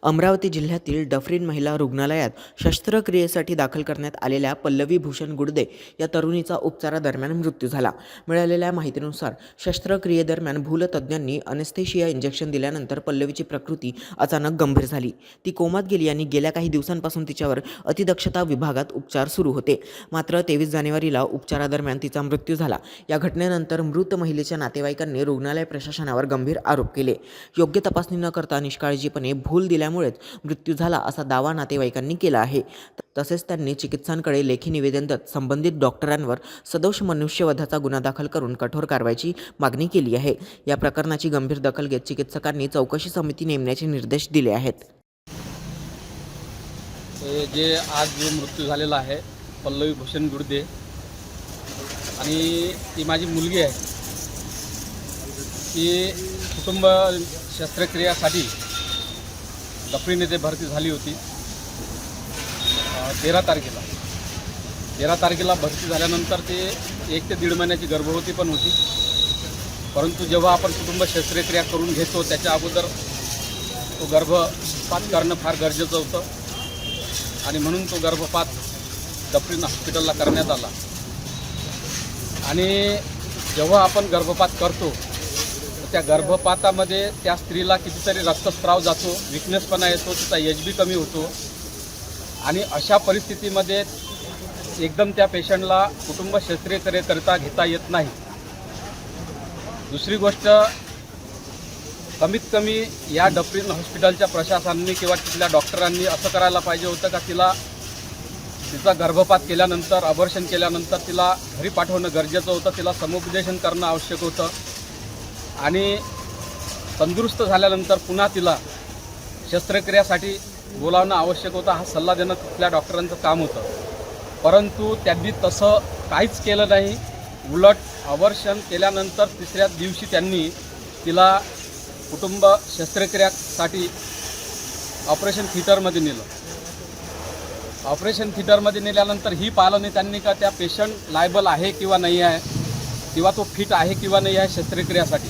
अमरावती जिल्ह्यातील डफरीन महिला रुग्णालयात शस्त्रक्रियेसाठी दाखल करण्यात आलेल्या पल्लवी भूषण गुडदे या तरुणीचा उपचारादरम्यान मृत्यू झाला। मिळालेल्या माहितीनुसार शस्त्रक्रियेदरम्यान भूलतज्ञांनी अनेस्थेशिया इंजेक्शन दिल्यानंतर पल्लवीची प्रकृती अचानक गंभीर झाली। ती कोमात गेली आणि गेल्या काही दिवसांपासून तिच्यावर अतिदक्षता विभागात उपचार सुरू होते। मात्र 23 जानेवारीला उपचारादरम्यान तिचा मृत्यू झाला। या घटनेनंतर मृत महिलेच्या नातेवाईकांनी रुग्णालय प्रशासनावर गंभीर आरोप केले। योग्य तपासणी न करता निष्काळजीपणे भूल दिल्यामुळेच मृत्यू झाला असा दावा नातेवाईकांनी केला आहे। तसेच त्यांनी चिकित्सकांकडे लेखी निवेदन देत संबंधित डॉक्टरांवर सदोष मनुष्यवधाचा गुन्हा दाखल करून कठोर कारवाईची मागणी केली आहे। या प्रकरणाची गंभीर दखल घेत चिकित्सकांनी चौकशी समिती नेमण्याचे निर्देश दिले आहेत। जे आज जो मृत्यू झालेला आहे पल्लवी भूषण गुडदे आणि ती माझी मुलगी आहे। ती कुटुंब शस्त्रक्रियासाठी डफरीन येथे भरती झाली होती 13 तारखेला भरती झाल्यानंतर ते 1 ते 1.5 महिन्याची गर्भवती पण होती। परंतु जेव्हा आपण कुटुंब शस्त्रक्रिया करून घेतो त्याच्या अगोदर तो गर्भपात करणं फार गरजेचं होतं आणि म्हणून तो गर्भपात डफरीन हॉस्पिटलला करण्यात आला। आणि जेव्हा आपण गर्भपात करतो त्या गर्भपातामध्ये त्या स्त्रीला कितीतरी रक्तस्राव जातो, विकनेसपणा येतो, तिचा HB कमी होतो आणि अशा परिस्थितीमध्ये एकदम त्या पेशंटला कुटुंब शस्त्रक्रियेकरिता घेता येत नाही। दुसरी गोष्ट, कमीत कमी या डफरीन हॉस्पिटलच्या प्रशासनाने किंवा तिथल्या डॉक्टरांनी असं करायला पाहिजे होतं का तिचा गर्भपात केल्यानंतर अबॉर्शन केल्यानंतर तिला घरी पाठवणं गरजेचं होतं, तिला समुपदेशन करणं आवश्यक होतं आणि तंदुरुस्त झाल्यानंतर पुन्हा तिला शस्त्रक्रियासाठी बोलावणं आवश्यक होतं। हा सल्ला देणं तिथल्या डॉक्टरांचं काम होतं, परंतु त्यांनी तसं काहीच केलं नाही। उलट अबॉर्शन केल्यानंतर 3ऱ्या दिवशी त्यांनी तिला कुटुंब शस्त्रक्रियासाठी ऑपरेशन थिएटरमध्ये नेलं। ऑपरेशन थिएटरमध्ये नेल्यानंतर ही पाहिलं नाही त्यांनी का त्या पेशंट लायबल आहे किंवा नाही आहे किंवा तो फिट आहे किंवा नाही आहे शस्त्रक्रियासाठी।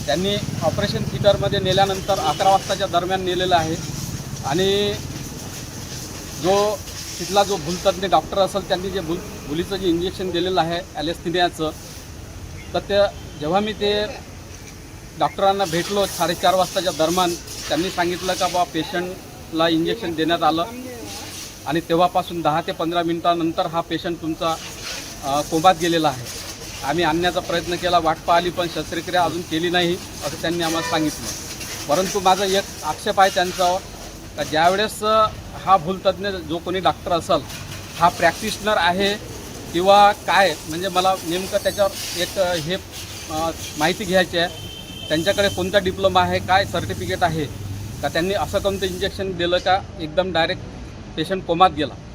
त्यांनी ऑपरेशन थिएटरमध्ये नेल्यानंतर 11 वाजताच्या दरम्यान नेलेलं आहे आणि तिथला जो भूलतज्ञ डॉक्टर असेल त्यांनी जे भुलीचं जे इंजेक्शन दिलेलं आहे ॲनेस्थेशियाचं, तर ते जेव्हा मी ते डॉक्टरांना भेटलो 4:30 वाजताच्या दरम्यान, त्यांनी सांगितलं का बा पेशंटला इंजेक्शन देण्यात आलं आणि तेव्हापासून 10 ते 15 मिनिटानंतर हा पेशंट तुमचा कोमात गेलेला आहे। आम्ही आणण्याचा प्रयत्न केला, वाट पाहिली, पण शस्त्रक्रिया अजून केली नाही असं त्यांनी आम्हाला सांगितलं। परंतु माझा एक आक्षेप आहे त्यांच्यावर का ज्यावेळेस हा भूलतज्ञ जो कोणी डॉक्टर असेल हा प्रॅक्टिशनर आहे किंवा काय, म्हणजे मला नेमकं त्याच्यावर एक माहिती घ्यायची आहे, त्यांच्याकडे कोणता डिप्लोमा आहे, काय सर्टिफिकेट आहे का त्यांनी असं कोणतं इंजेक्शन दिलं का एकदम डायरेक्ट पेशंट कोमात गेला।